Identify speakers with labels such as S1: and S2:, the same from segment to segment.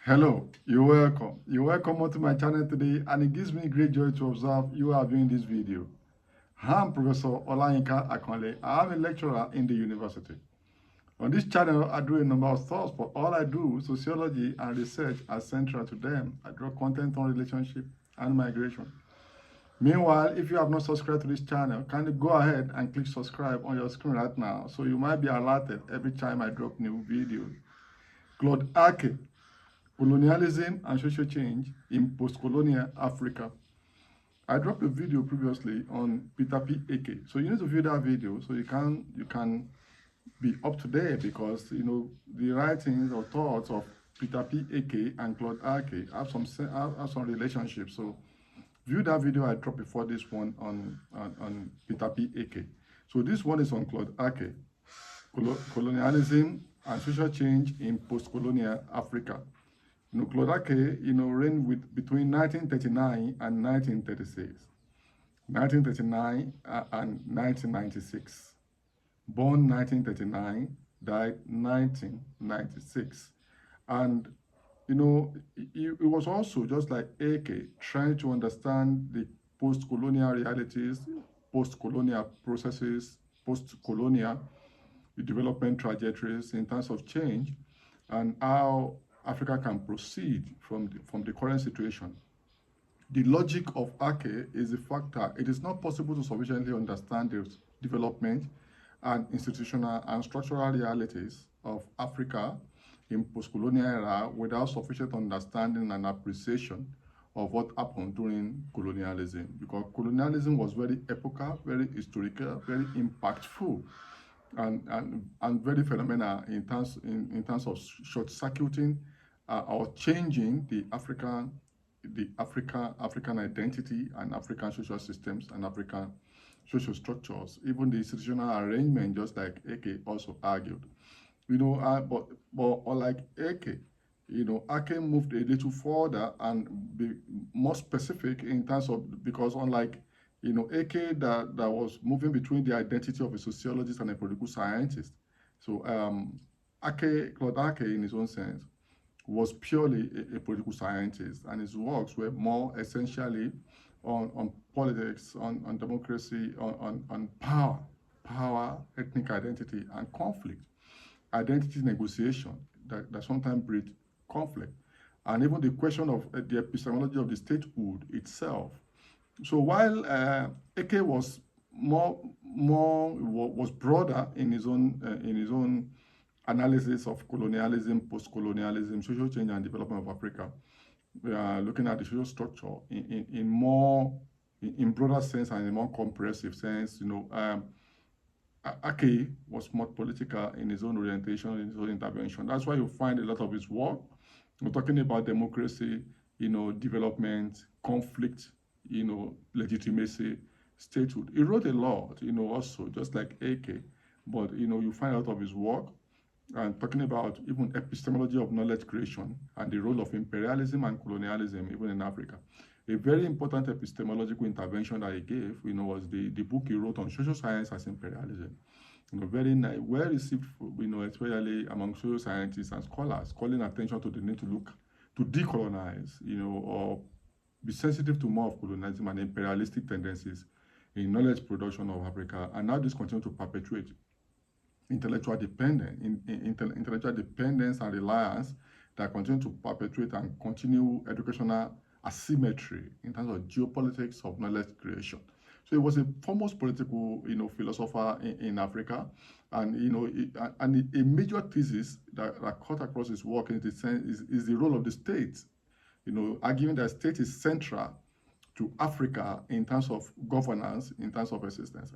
S1: Hello, you're welcome. You're welcome onto my channel today, and it gives me great joy to observe you are viewing this video. I'm Professor Olayinka Akanle. I'm a lecturer in the university. On this channel, I do a number of thoughts, but all I do, sociology and research, are central to them. I draw content on relationship and migration. Meanwhile, if you have not subscribed to this channel, kindly go ahead and click subscribe on your screen right now, so you might be alerted every time I drop new videos. Claude Ake, Colonialism and Social Change in Post-Colonial Africa. I dropped a video previously on Peter P. Ake. So you need to view that video so you can be up to date, because the writings or thoughts of Peter P. Ake and Claude Ake have some relationships. So view that video I dropped before this one on Peter P. Ake. So this one is on Claude Ake, Colonialism and Social Change in Post-Colonial Africa. Claude Ake, reigned between 1939 and 1936, 1939 and 1996. Born 1939, died 1996. And, it was also, just like Ake, trying to understand the post-colonial realities, post-colonial processes, post-colonial development trajectories in terms of change, and how Africa can proceed from the current situation. The logic of Ake is the fact that it is not possible to sufficiently understand the development and institutional and structural realities of Africa in post-colonial era without sufficient understanding and appreciation of what happened during colonialism, because colonialism was very epochal, very historical, very impactful, and very phenomenal in terms of short-circuiting or changing the African identity and African social systems and African social structures, even the institutional arrangement, just like Ake also argued. But unlike Ake, Ake moved a little further and be more specific in terms of, because unlike Ake that was moving between the identity of a sociologist and a political scientist. So Claude Ake, in his own sense, was purely a political scientist, and his works were more essentially on politics, on democracy, on power, ethnic identity, and conflict, identity negotiation that sometimes breed conflict, and even the question of the epistemology of the statehood itself. So while Ake was was broader in his own analysis of colonialism, post-colonialism, social change and development of Africa, looking at the social structure in broader sense and in a more comprehensive sense. Ake was more political in his own orientation, in his own intervention. That's why you find a lot of his work. We're talking about democracy, development, conflict, legitimacy, statehood. He wrote a lot, also, just like Ake, but, you find a lot of his work and talking about even epistemology of knowledge creation and the role of imperialism and colonialism, even in Africa. A very important epistemological intervention that he gave, was the book he wrote on social science as imperialism. Very well received, especially among social scientists and scholars, calling attention to the need to look to decolonize, or be sensitive to more of colonialism and imperialistic tendencies in knowledge production of Africa, and now this continue to perpetuate intellectual dependence and reliance that continue to perpetuate and continue educational asymmetry in terms of geopolitics of knowledge creation. So he was a foremost political, philosopher in Africa, and a major thesis that cut across his work in this sense is the role of the state. Arguing that state is central to Africa in terms of governance, in terms of existence.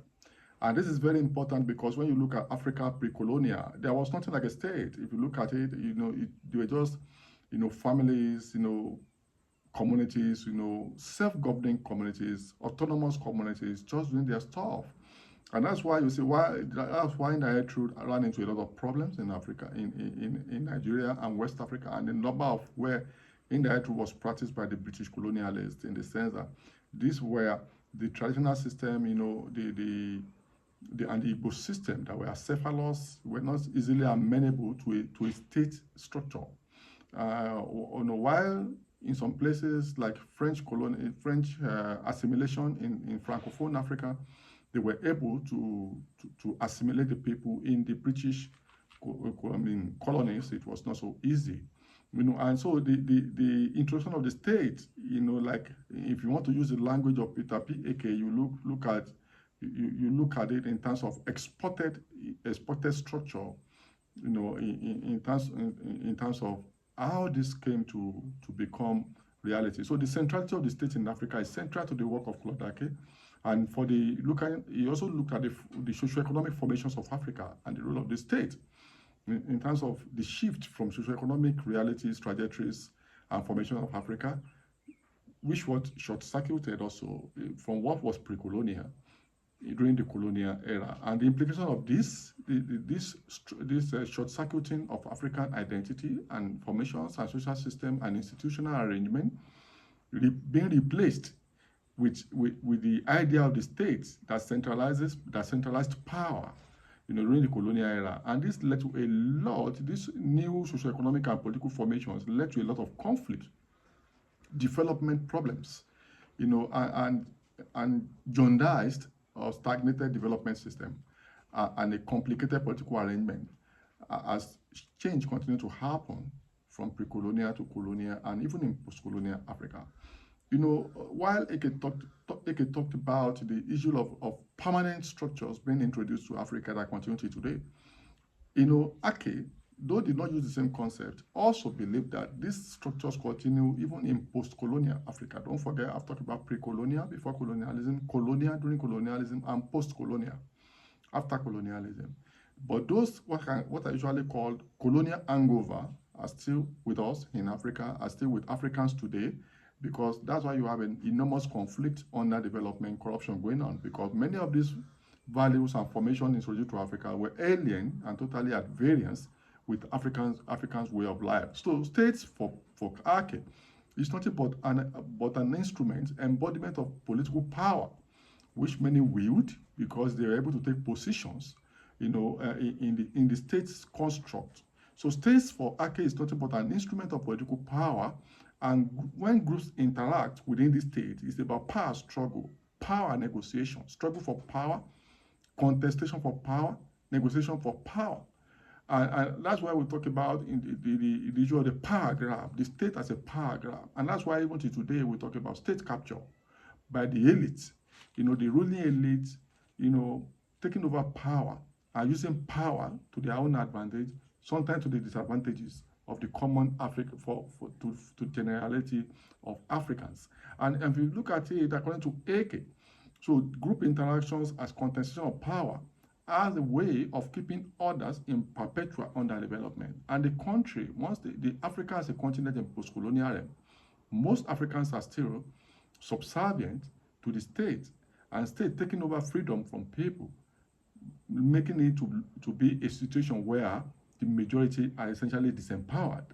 S1: And this is very important because when you look at Africa pre-colonial, there was nothing like a state. If you look at it, they were just, families, communities, self-governing communities, autonomous communities, just doing their stuff. And that's why you see that's why indirect rule ran into a lot of problems in Africa, in Nigeria and West Africa, and the number of where indirect rule was practiced by the British colonialists, in the sense that these were the traditional system, the Igbo system that were acephalous, were not easily amenable to a state structure. While in some places like French assimilation in Francophone Africa, they were able to assimilate the people in the British colonies. It was not so easy. And so the introduction of the state, like if you want to use the language of Peter P. Ake, you look at it in terms of exported structure, in terms of how this came to become reality. So the centrality of the state in Africa is central to the work of Claude Ake. And he also looked at the socioeconomic formations of Africa and the role of the state in terms of the shift from socioeconomic realities, trajectories, and formation of Africa, which was short-circuited also from what was pre-colonial during the colonial era. And the implication of this short-circuiting of African identity and formations and social system and institutional arrangement being replaced with the idea of the state that centralized power, during the colonial era. And this led to these new socioeconomic and political formations led to a lot of conflict, development problems, and jaundiced or stagnated development system, and a complicated political arrangement as change continued to happen from pre-colonial to colonial and even in post-colonial Africa. While Ake talked about the issue of permanent structures being introduced to Africa that continue to today, Ake, though did not use the same concept, also believed that these structures continue even in post-colonial Africa. Don't forget, I've talked about pre-colonial, before colonialism, colonial during colonialism, and post-colonial after colonialism. But those, what are usually called colonial hangover, are still with us in Africa, are still with Africans today, because that's why you have an enormous conflict, underdevelopment, corruption going on, because many of these values and formations introduced to Africa were alien and totally at variance with Africans' way of life. So states for Ake is nothing but an instrument, embodiment of political power, which many wield because they are able to take positions, in the state's construct. So states for Ake is nothing but an instrument of political power. And when groups interact within the state, it's about power struggle, power negotiation, struggle for power, contestation for power, negotiation for power. And that's why we talk about in the issue of the power grab, the state as a power grab. And that's why even today we talk about state capture by the elites, the ruling elite, taking over power and using power to their own advantage, sometimes to the disadvantages of the common Africa to generality of Africans. And if you look at it according to Ake, so group interactions as contestation of power as a way of keeping others in perpetual underdevelopment. And the country, once the Africa as a continent in post-colonial era, most Africans are still subservient to the state, and state taking over freedom from people, making it to be a situation where the majority are essentially disempowered,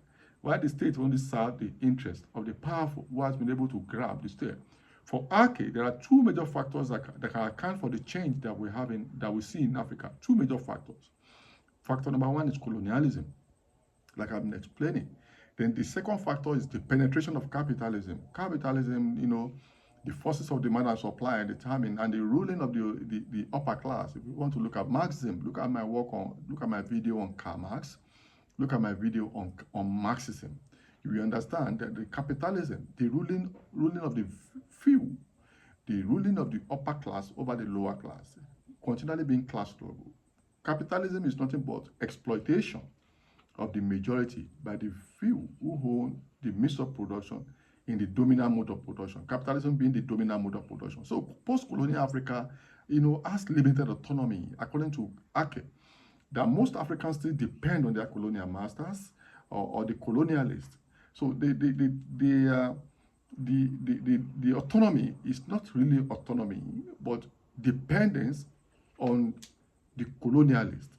S1: while the state only serves the interest of the powerful who has been able to grab the state. For Ake, there are two major factors that can account for the change that we see in Africa. Two major factors. Factor number one is colonialism, like I've been explaining. Then the second factor is the penetration of capitalism. Capitalism, the forces of demand and supply determine, and the ruling of the upper class. If you want to look at Marxism, look at my video on Karl Marx, look at my video on Marxism. You will understand that the capitalism, the ruling of the few, the ruling of the upper class over the lower class, continually being class struggle. Capitalism is nothing but exploitation of the majority by the few who own the means of production in the dominant mode of production, capitalism being the dominant mode of production. So post-colonial Africa, has limited autonomy, according to Ake, that most Africans still depend on their colonial masters or the colonialists. So the autonomy is not really autonomy, but dependence on the colonialists.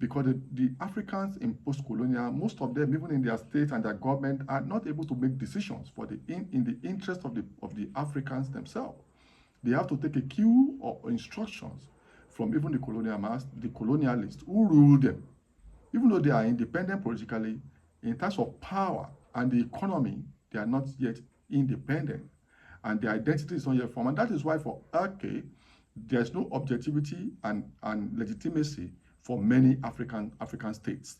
S1: Because the Africans in post-colonial, most of them, even in their state and their government, are not able to make decisions in the interest of the Africans themselves. They have to take a cue or instructions from even the colonialists who rule them. Even though they are independent politically, In terms of power and the economy, they are not yet independent, and their identity is not yet formed. And that is why for Ake, there's no objectivity and legitimacy for many African states,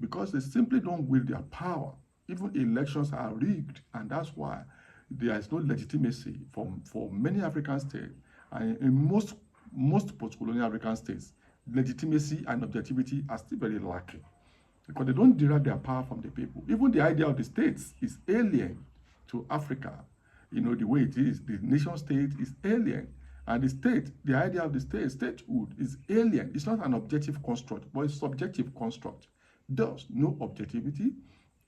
S1: because they simply don't wield their power. Even elections are rigged, and that's why there is no legitimacy for many African states. And in most post-colonial African states, legitimacy and objectivity are still very lacking, because they don't derive their power from the people. Even the idea of the states is alien to Africa. The way it is, the nation state is alien. And the state, the idea of the statehood is alien. It's not an objective construct, but it's a subjective construct. Thus, no objectivity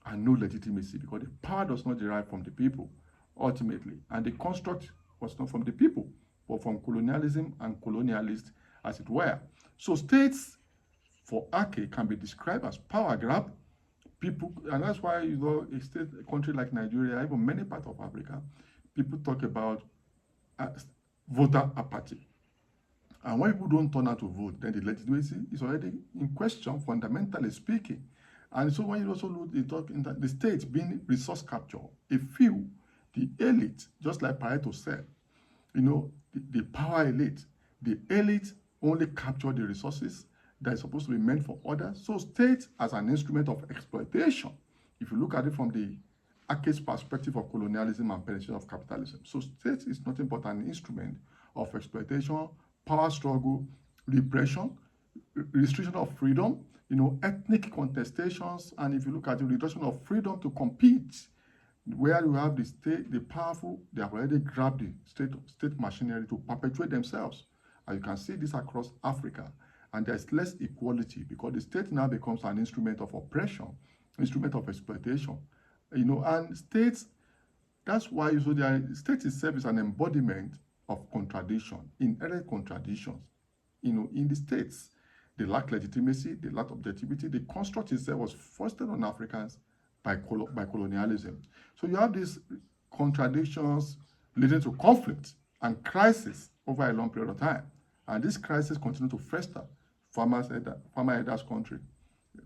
S1: and no legitimacy, because the power does not derive from the people, ultimately. And the construct was not from the people, but from colonialism and colonialists, as it were. So states for Ake can be described as power grab. People, and that's why, a country like Nigeria, even many parts of Africa, people talk about voter apathy. And when people don't turn out to vote, then the legitimacy is already in question, fundamentally speaking. And so when you also look, you talk in the states being resource capture, a few, the elite, just like Pareto said, the power elite, the elite only capture the resources that is supposed to be meant for others. So state as an instrument of exploitation, if you look at it from the Ake's perspective of colonialism and penetration of capitalism. So state is nothing but an instrument of exploitation, power struggle, repression, restriction of freedom, ethnic contestations, and if you look at the reduction of freedom to compete, where you have the state, the powerful, they have already grabbed the state machinery to perpetuate themselves. And you can see this across Africa. And there's less equality, because the state now becomes an instrument of oppression, instrument of exploitation. And states, that's why state itself is an embodiment of contradiction, inherent contradictions. In the states, they lack legitimacy, they lack objectivity. The construct itself was foisted on Africans by colonialism. So you have these contradictions leading to conflict and crisis over a long period of time. And this crisis continues to fester. Farmer elders country,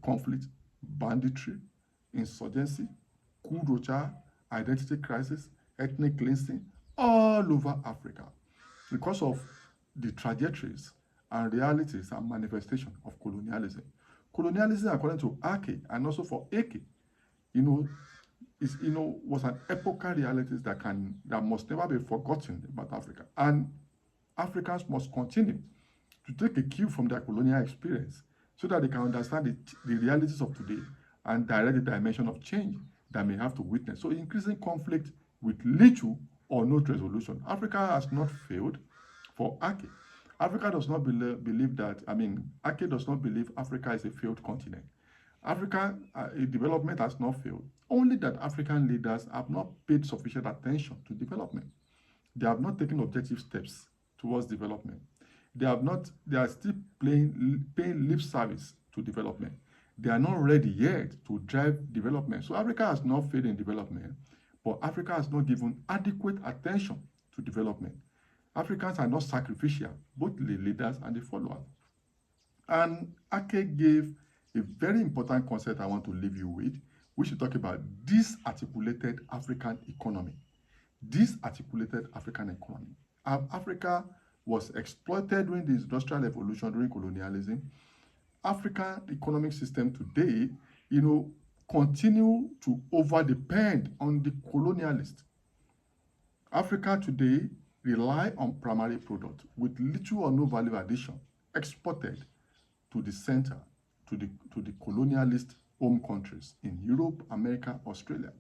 S1: conflict, banditry, insurgency, coup d'etat, identity crisis, ethnic cleansing, all over Africa, because of the trajectories and realities and manifestation of colonialism. Colonialism, according to Ake and also for Ake, was an epochal reality that must never be forgotten about Africa. And Africans must continue to take a cue from their colonial experience, so that they can understand the realities of today and direct the dimension of change that may have to witness. So increasing conflict with little or no resolution. Africa has not failed for Ake. Africa does not believe that, Ake does not believe Africa is a failed continent. Africa, development has not failed. Only that African leaders have not paid sufficient attention to development. They have not taken objective steps towards development. They are still paying lip service to development. They are not ready yet to drive development. So Africa has not failed in development, but Africa has not given adequate attention to development. Africans are not sacrificial, both the leaders and the followers. And Ake gave a very important concept I want to leave you with, which we talk about disarticulated African economy. Disarticulated African economy. Africa was exploited during the Industrial Revolution, during colonialism. African economic system today, continue to over-depend on the colonialist. Africa today rely on primary product with little or no value addition exported to the center, to the colonialist home countries in Europe, America, Australia.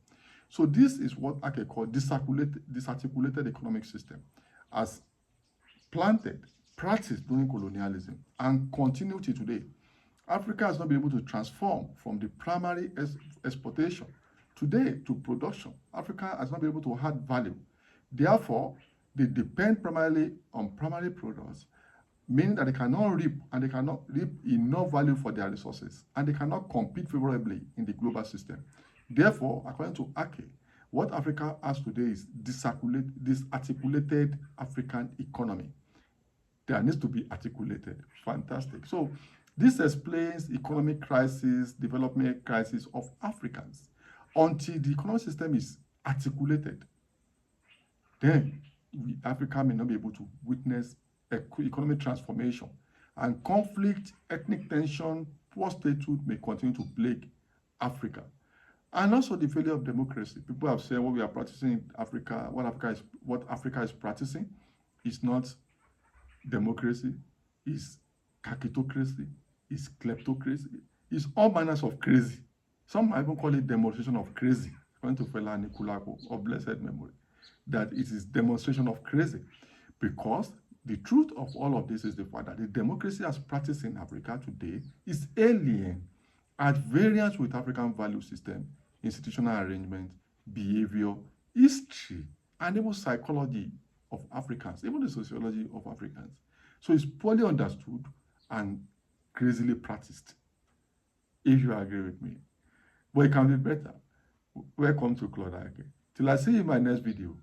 S1: So this is what I can call disarticulated economic system, as planted, practiced during colonialism, and continue to today. Africa has not been able to transform from the primary exportation today to production. Africa has not been able to add value. Therefore, they depend primarily on primary products, meaning that they cannot reap, and they cannot reap enough value for their resources, and they cannot compete favorably in the global system. Therefore, according to Ake, what Africa has today is disarticulated African economy. There needs to be articulated. Fantastic. So This explains economic crisis, development crisis of Africans. Until the economic system is articulated, then Africa may not be able to witness economic transformation, and conflict, ethnic tension, poor statehood may continue to plague Africa. And also the failure of democracy. People have said what we are practicing in Africa, what Africa is practicing is not democracy, is kakitocracy, is kleptocracy, is all manners of crazy. Some might even call it demonstration of crazy, according to Fela Nikulako of blessed memory, that it is demonstration of crazy. Because the truth of all of this is the fact that the democracy as practiced in Africa today is alien, at variance with African value system, institutional arrangement, behavior, history, and even psychology of Africans, even the sociology of Africans. So it's poorly understood and crazily practiced, if you agree with me. But it can be better. Welcome to Claude Ake. Till I see you in my next video,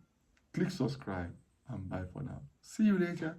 S1: click subscribe and bye for now. See you later.